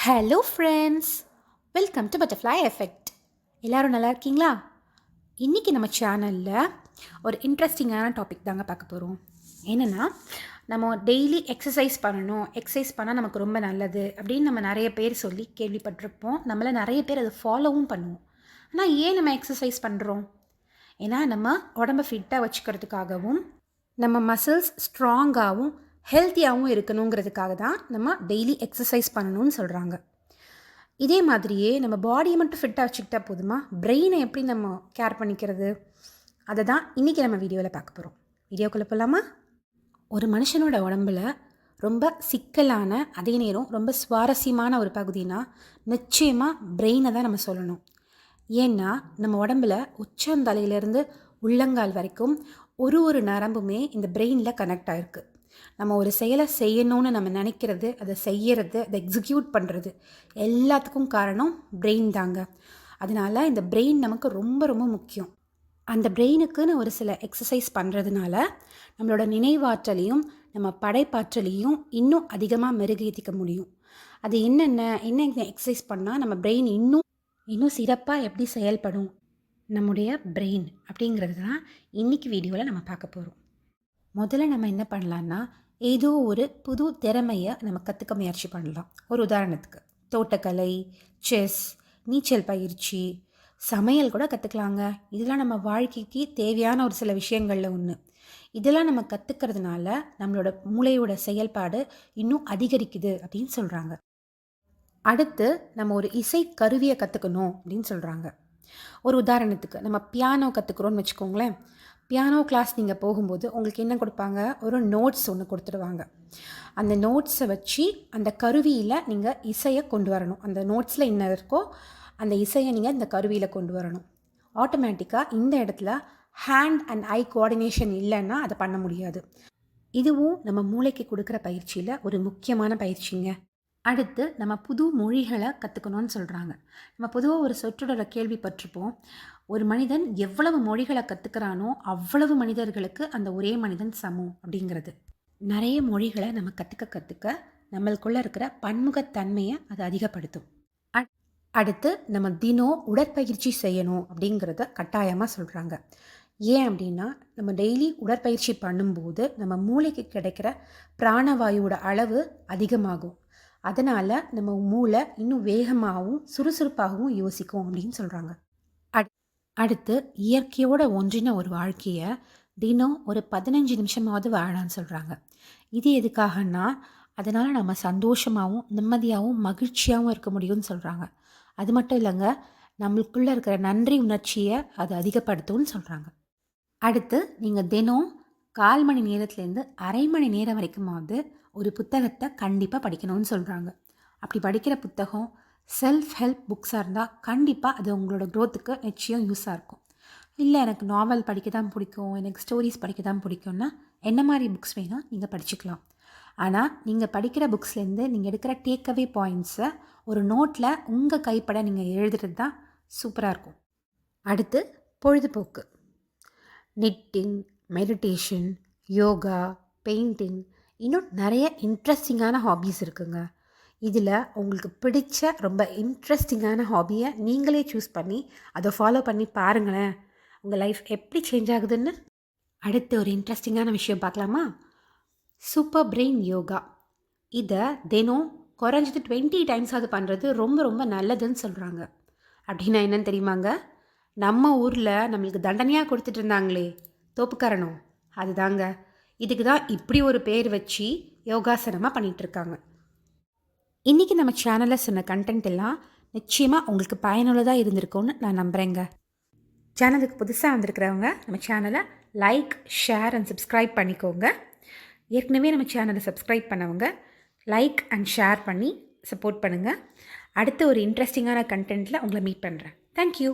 Hello friends, welcome to butterfly effect. எல்லோரும் நல்லா இருக்கீங்களா? இன்றைக்கி நம்ம சேனலில் ஒரு இன்ட்ரெஸ்டிங்கான டாபிக் தாங்க பார்க்க போகிறோம். என்னென்னா, நம்ம டெய்லி எக்ஸசைஸ் பண்ணணும், எக்ஸசைஸ் பண்ணால் நமக்கு ரொம்ப நல்லது அப்படின்னு நம்ம நிறைய பேர் சொல்லி கேள்விப்பட்டிருப்போம். நம்மள நிறைய பேர் அதை ஃபாலோவும் பண்ணுவோம். ஆனால் ஏன் நம்ம எக்ஸசைஸ் பண்ணுறோம்? ஏன்னா நம்ம உடம்பை ஃபிட்டாக வச்சுக்கிறதுக்காகவும் நம்ம மசில்ஸ் ஸ்ட்ராங்காகவும் ஹெல்த்தியாகவும் இருக்கணுங்கிறதுக்காக தான் நம்ம டெய்லி எக்ஸசைஸ் பண்ணணும்னு சொல்கிறாங்க. இதே மாதிரியே நம்ம பாடியை மட்டும் ஃபிட்டாக வச்சுக்கிட்டா போதுமா? பிரெயினை எப்படி நம்ம கேர் பண்ணிக்கிறது? அதை தான் இன்றைக்கி நம்ம வீடியோவில் பார்க்க போகிறோம். வீடியோக்குள்ளே போகலாமா? ஒரு மனுஷனோட உடம்பில் ரொம்ப சிக்கலான அதே நேரம் ரொம்ப சுவாரஸ்யமான ஒரு பகுதினா நிச்சயமாக பிரெயினை தான் நம்ம சொல்லணும். ஏன்னா நம்ம உடம்பில் உச்சந்தலையிலேருந்து உள்ளங்கால் வரைக்கும் ஒரு நரம்புமே இந்த பிரெயினில் கனெக்ட் ஆகிருக்கு. நம்ம ஒரு செயலை செய்யணும்னு நம்ம நினைக்கிறது, அதை செய்கிறது, அதை எக்ஸிக்யூட் பண்ணுறது எல்லாத்துக்கும் காரணம் பிரெயின் தாங்க. அதனால் இந்த பிரெயின் நமக்கு ரொம்ப ரொம்ப முக்கியம். அந்த பிரெயினுக்குன்னு ஒரு சில எக்ஸசைஸ் பண்ணுறதுனால நம்மளோட நினைவாற்றலையும் நம்ம படைப்பாற்றலையும் இன்னும் அதிகமாக மெருகேற்றிக்க முடியும். அது என்ன எக்ஸசைஸ் பண்ணால் நம்ம பிரெயின் இன்னும் சிறப்பாக எப்படி செயல்படும் நம்முடைய பிரெயின் அப்படிங்கிறது தான் இன்றைக்கி வீடியோவில் நம்ம பார்க்க போகிறோம். முதல்ல நம்ம என்ன பண்ணலான்னா, ஏதோ ஒரு புது திறமையை நம்ம கற்றுக்க முயற்சி பண்ணலாம். ஒரு உதாரணத்துக்கு தோட்டக்கலை, செஸ், நீச்சல் பயிற்சி, சமையல் கூட கற்றுக்கலாங்க. இதெல்லாம் நம்ம வாழ்க்கைக்கு தேவையான ஒரு சில விஷயங்களில் ஒன்று. இதெல்லாம் நம்ம கற்றுக்கிறதுனால நம்மளோட மூளையோட செயல்பாடு இன்னும் அதிகரிக்குது அப்படின்னு சொல்கிறாங்க. அடுத்து நம்ம ஒரு இசை கருவியை கற்றுக்கணும் அப்படின்னு சொல்கிறாங்க. ஒரு உதாரணத்துக்கு நம்ம பியானோ கற்றுக்குறோன்னு வச்சுக்கோங்களேன். பியானோ கிளாஸ் நீங்கள் போகும்போது உங்களுக்கு என்ன கொடுப்பாங்க? ஒரு நோட்ஸ் ஒன்று கொடுத்துடுவாங்க. அந்த நோட்ஸை வச்சு அந்த கருவியில் நீங்கள் இசையை கொண்டு வரணும். அந்த நோட்ஸில் என்ன இருக்கோ அந்த இசையை நீங்கள் இந்த கருவியில் கொண்டு வரணும். ஆட்டோமேட்டிக்காக இந்த இடத்துல ஹேண்ட் அண்ட் ஐ கோஆர்டினேஷன் இல்லைன்னா அதை பண்ண முடியாது. இதுவும் நம்ம மூளைக்கு கொடுக்குற பயிற்சியில் ஒரு முக்கியமான பயிற்சிங்க. அடுத்து நம்ம புது மொழிகளை கற்றுக்கணும்னு சொல்கிறாங்க. நம்ம பொதுவாக ஒரு சொற்றொடரை கேள்விப்பட்டிருப்போம். ஒரு மனிதன் எவ்வளவு மொழிகளை கற்றுக்கிறானோ அவ்வளவு மனிதர்களுக்கு அந்த ஒரே மனிதன் சமம் அப்படிங்கிறது. நிறைய மொழிகளை நம்ம கற்றுக்க நம்மளுக்குள்ளே இருக்கிற பன்முகத்தன்மையை அது அதிகப்படுத்தும். அடுத்து நம்ம தினம் உடற்பயிற்சி செய்யணும் அப்படிங்கிறத கட்டாயமாக சொல்கிறாங்க. ஏன் அப்படின்னா, நம்ம டெய்லி உடற்பயிற்சி பண்ணும்போது நம்ம மூளைக்கு கிடைக்கிற பிராணவாயுவோட அளவு அதிகமாகும். அதனால் நம்ம மூளை இன்னும் வேகமாகவும் சுறுசுறுப்பாகவும் யோசிக்கும் அப்படின்னு சொல்கிறாங்க. அடுத்து இயற்கையோட ஒன்றின ஒரு வாழ்க்கையை தினம் ஒரு 15 நிமிஷமாவது வாழலான்னு சொல்கிறாங்க. இது எதுக்காகன்னா, அதனால் நம்ம சந்தோஷமாகவும் நிம்மதியாகவும் மகிழ்ச்சியாகவும் இருக்க முடியும்னு சொல்கிறாங்க. அது மட்டும் இல்லைங்க, நம்மளுக்குள்ளே இருக்கிற நன்றி உணர்ச்சியை அது அதிகப்படுத்தும்னு சொல்கிறாங்க. அடுத்து நீங்கள் தினம் 1/4 மணி நேரத்துலேருந்து அரை மணி நேரம் வரைக்குமாவது ஒரு புத்தகத்தை கண்டிப்பாக படிக்கணும்னு சொல்கிறாங்க. அப்படி படிக்கிற புத்தகம் செல்ஃப் ஹெல்ப் புக்ஸாக இருந்தால் கண்டிப்பாக அது உங்களோட க்ரோத்துக்கு நிச்சயம் யூஸாக இருக்கும். இல்லை எனக்கு நாவல் படிக்க தான் பிடிக்கும், எனக்கு ஸ்டோரிஸ் படிக்க தான் பிடிக்கும்னா என்ன மாதிரி புக்ஸ் வேணால் நீங்கள் படிச்சுக்கலாம். ஆனால் நீங்கள் படிக்கிற புக்ஸ்லேருந்து நீங்கள் எடுக்கிற டேக்அவே பாயிண்ட்ஸை ஒரு நோட்டில் உங்கள் கைப்பட நீங்கள் எழுதுறது தான் சூப்பராக இருக்கும். அடுத்து பொழுதுபோக்கு. நிட்டிங், மெடிடேஷன், யோகா, பெயிண்டிங், இன்னும் நிறைய இன்ட்ரெஸ்டிங்கான ஹாபீஸ் இருக்குங்க. இதில் உங்களுக்கு பிடிச்ச ரொம்ப இன்ட்ரெஸ்டிங்கான ஹாபியை நீங்களே சூஸ் பண்ணி அதை ஃபாலோ பண்ணி பாருங்களேன், உங்கள் லைஃப் எப்படி சேஞ்ச் ஆகுதுன்னு. அடுத்து ஒரு இன்ட்ரெஸ்டிங்கான விஷயம் பார்க்கலாமா? Super brain yoga. இதை தினம் குறைஞ்சது 20 டைம்ஸாவது பண்ணுறது ரொம்ப ரொம்ப நல்லதுன்னு சொல்கிறாங்க. அப்படின்னா என்னன்னு தெரியுமாங்க? நம்ம ஊரில் நம்மளுக்கு தண்டனையாக கொடுத்துட்டு இருந்தாங்களே தோப்புக்காரணும், அதுதாங்க. இதுக்கு தான் இப்படி ஒரு பேர் வச்சு யோகாசனமாக பண்ணிகிட்ருக்காங்க. இன்றைக்கி நம்ம சேனலில் சொன்ன கண்டென்ட் எல்லாம் நிச்சயமாக உங்களுக்கு பயனுள்ளதாக இருந்திருக்கும்னு நான் நம்புகிறேங்க. சேனலுக்கு புதுசாக வந்திருக்கிறவங்க நம்ம சேனலை லைக், ஷேர் அண்ட் சப்ஸ்கிரைப் பண்ணிக்கோங்க. ஏற்கனவே நம்ம சேனலை சப்ஸ்கிரைப் பண்ணவங்க லைக் அண்ட் ஷேர் பண்ணி சப்போர்ட் பண்ணுங்கள். அடுத்து ஒரு இன்ட்ரெஸ்டிங்கான கண்டென்ட்டில் உங்களை மீட் பண்ணுறேன். தேங்க்யூ.